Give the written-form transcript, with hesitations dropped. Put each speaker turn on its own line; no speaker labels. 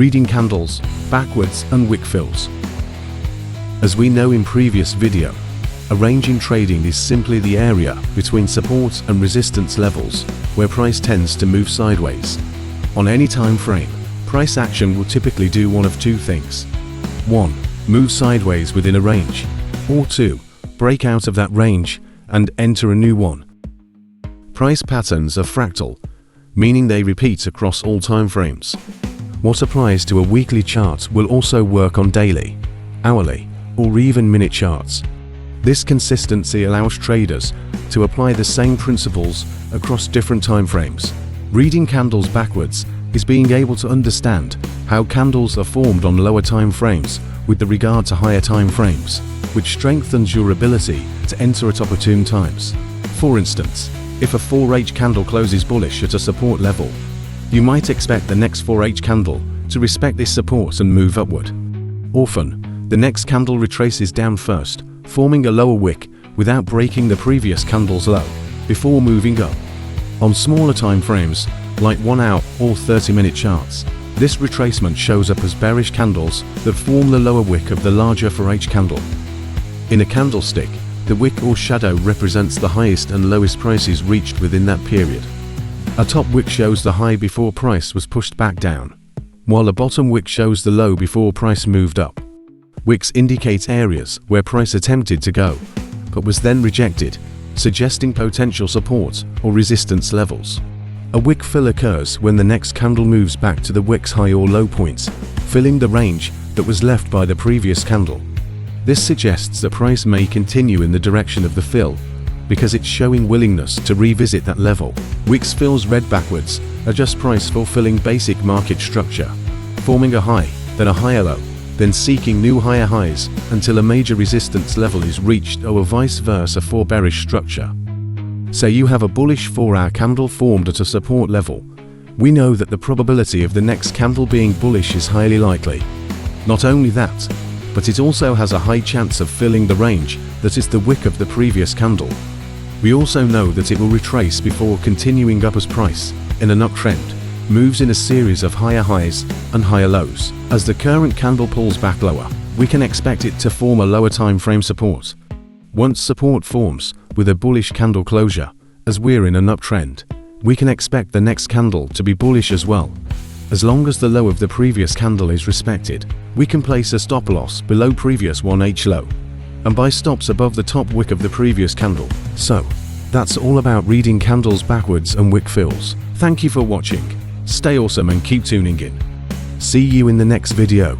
reading candles, backwards and wick fills. As we know in previous video, a range in trading is simply the area between support and resistance levels where price tends to move sideways. On any time frame, price action will typically do one of two things. 1. Move sideways within a range, or 2. Break out of that range and enter a new one. Price patterns are fractal, meaning they repeat across all time frames. What applies to a weekly chart will also work on daily, hourly, or even minute charts. This consistency allows traders to apply the same principles across different time frames. Reading candles backwards is being able to understand how candles are formed on lower time frames with regard to higher time frames, which strengthens your ability to enter at opportune times. For instance, if a 4H candle closes bullish at a support level, you might expect the next 4H candle to respect this support and move upward. Often, the next candle retraces down first, forming a lower wick without breaking the previous candle's low, before moving up. On smaller time frames, like 1 hour or 30-minute charts, this retracement shows up as bearish candles that form the lower wick of the larger 4H candle. In a candlestick, the wick or shadow represents the highest and lowest prices reached within that period. A top wick shows the high before price was pushed back down, while a bottom wick shows the low before price moved up. Wicks indicate areas where price attempted to go, but was then rejected, suggesting potential support or resistance levels. A wick fill occurs when the next candle moves back to the wick's high or low points, filling the range that was left by the previous candle. This suggests that price may continue in the direction of the fill, because it's showing willingness to revisit that level. Wicks fills read backwards adjust price fulfilling basic market structure, forming a high, then a higher low, then seeking new higher highs until a major resistance level is reached, or vice versa for bearish structure. Say you have a bullish 4-hour candle formed at a support level. We know that the probability of the next candle being bullish is highly likely. Not only that, but it also has a high chance of filling the range that is the wick of the previous candle. We also know that it will retrace before continuing up as price, in an uptrend, moves in a series of higher highs and higher lows. As the current candle pulls back lower, we can expect it to form a lower time frame support. Once support forms with a bullish candle closure, as we're in an uptrend, we can expect the next candle to be bullish as well. As long as the low of the previous candle is respected, we can place a stop loss below previous 1H low, and buy stops above the top wick of the previous candle. So, that's all about reading candles backwards and wick fills. Thank you for watching. Stay awesome and keep tuning in. See you in the next video.